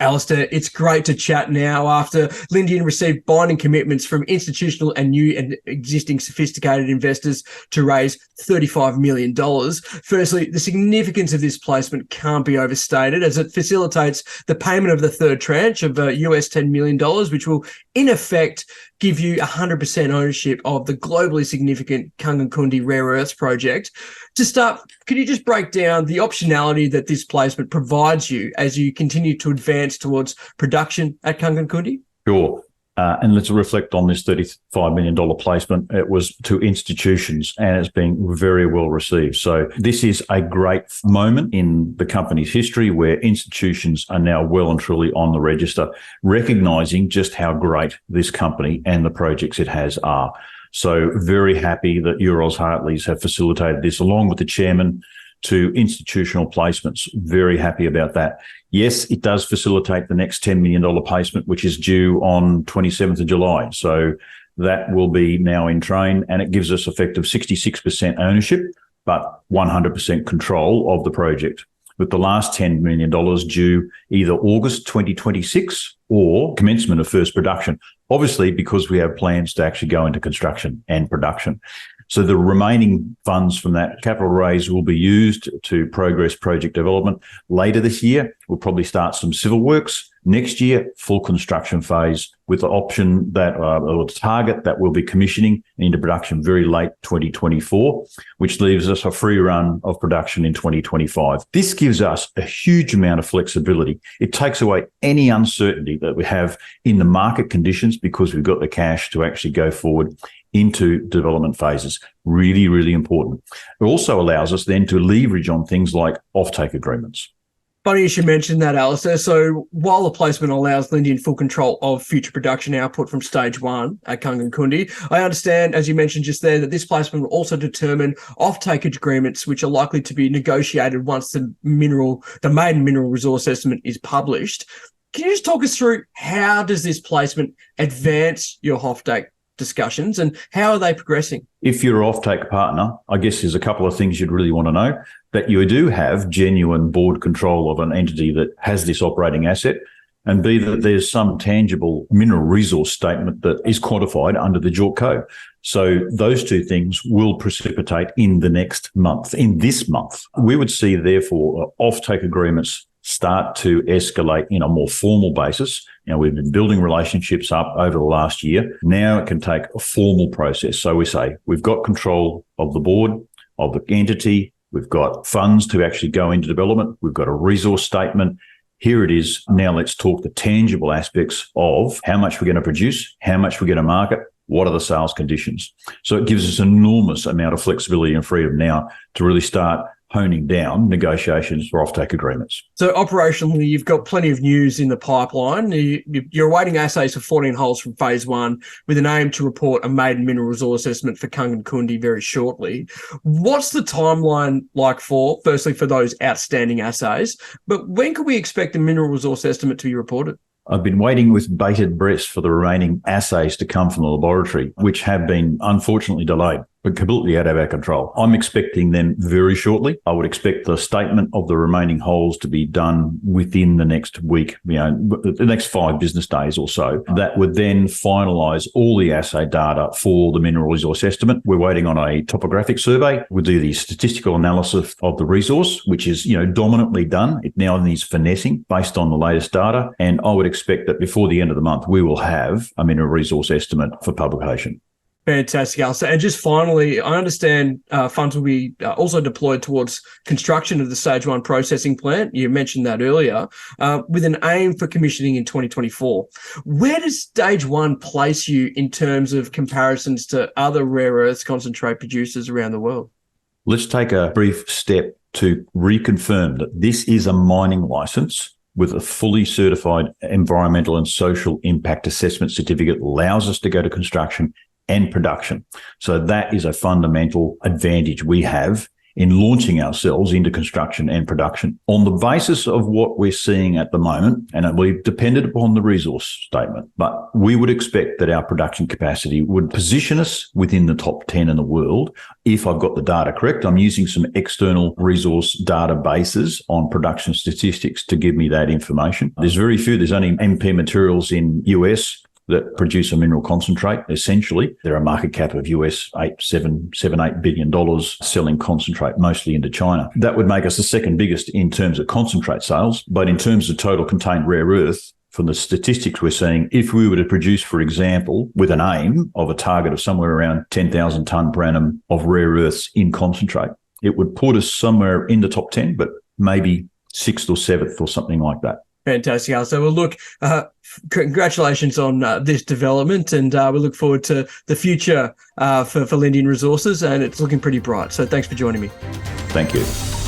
Alistair, it's great to chat now after Lindian received binding commitments from institutional and new and existing sophisticated investors to raise $35 million. Firstly, the significance of this placement can't be overstated as it facilitates the payment of the third tranche of US $10 million, which will in effect give you 100% ownership of the globally significant Kangankundi rare earths project. To start, could you just break down the optionality that this placement provides you as you continue to advance towards production at Kangankundi? Sure. And let's reflect on this $35 million placement. It was to institutions and it's being very well received. So this is a great moment in the company's history where institutions are now well and truly on the register, recognising just how great this company and the projects it has are. So very happy that Euroz Hartleys have facilitated this along with the chairman to institutional placements. Very happy about that. Yes, it does facilitate the next $10 million placement, which is due on 27th of July. So that will be now in train and it gives us effective 66% ownership, but 100% control of the project, with the last $10 million due either August 2026 or commencement of first production, obviously because we have plans to actually go into construction and production. So the remaining funds from that capital raise will be used to progress project development. Later this year, we'll probably start some civil works. Next year, full construction phase with the option that, or the target that we'll be commissioning into production very late 2024, which leaves us a free run of production in 2025. This gives us a huge amount of flexibility. It takes away any uncertainty that we have in the market conditions because we've got the cash to actually go forward into development phases. Really, really important. It also allows us then to leverage on things like offtake agreements. Funny you should mention that, Alistair. So while the placement allows Lindian full control of future production output from stage one at Kangankundi, I understand, as you mentioned just there, that this placement will also determine offtake agreements which are likely to be negotiated once the maiden mineral resource estimate is published. Can you just talk us through how does this placement advance your offtake discussions and how are they progressing? If you're an offtake partner, I guess there's a couple of things you'd really want to know. That you do have genuine board control of an entity that has this operating asset, and B, that there's some tangible mineral resource statement that is quantified under the JORC code. So those two things will precipitate in the next month, in this month. We would see, therefore, offtake agreements start to escalate in a more formal basis. You know, we've been building relationships up over the last year. Now it can take a formal process. So we say we've got control of the board, of the entity. We've got funds to actually go into development. We've got a resource statement. Here it is. Now let's talk the tangible aspects of how much we're going to produce, how much we're going to market, what are the sales conditions. So it gives us an enormous amount of flexibility and freedom now to really start honing down negotiations for offtake agreements. So operationally, you've got plenty of news in the pipeline. You're awaiting assays for 14 holes from phase one with an aim to report a maiden mineral resource estimate for Kangankundi very shortly. What's the timeline like firstly, for those outstanding assays, but when can we expect the mineral resource estimate to be reported? I've been waiting with bated breath for the remaining assays to come from the laboratory, which have been unfortunately delayed, but completely out of our control. I'm expecting them very shortly. I would expect the statement of the remaining holes to be done within the next week, the next 5 business days or so. That would then finalise all the assay data for the mineral resource estimate. We're waiting on a topographic survey. We'll do the statistical analysis of the resource, which is, dominantly done. It now needs finessing based on the latest data. And I would expect that before the end of the month, we will have a mineral resource estimate for publication. Fantastic, Alistair. And just finally, I understand funds will be also deployed towards construction of the stage one processing plant. You mentioned that earlier, with an aim for commissioning in 2024. Where does stage one place you in terms of comparisons to other rare earths concentrate producers around the world? Let's take a brief step to reconfirm that this is a mining license with a fully certified environmental and social impact assessment certificate, allows us to go to construction and production. So that is a fundamental advantage we have in launching ourselves into construction and production. On the basis of what we're seeing at the moment, and we've depended upon the resource statement, but we would expect that our production capacity would position us within the top 10 in the world. If I've got the data correct, I'm using some external resource databases on production statistics to give me that information. There's very few. There's only MP Materials in US that produce a mineral concentrate. Essentially, they're a market cap of US $8 billion selling concentrate, mostly into China. That would make us the second biggest in terms of concentrate sales. But in terms of total contained rare earth, from the statistics we're seeing, if we were to produce, for example, with an aim of a target of somewhere around 10,000 tonne per annum of rare earths in concentrate, it would put us somewhere in the top 10, but maybe 6th or 7th or something like that. Fantastic, Alistair. Well, look, congratulations on this development, and we look forward to the future for Lindian Resources, and it's looking pretty bright. So thanks for joining me. Thank you.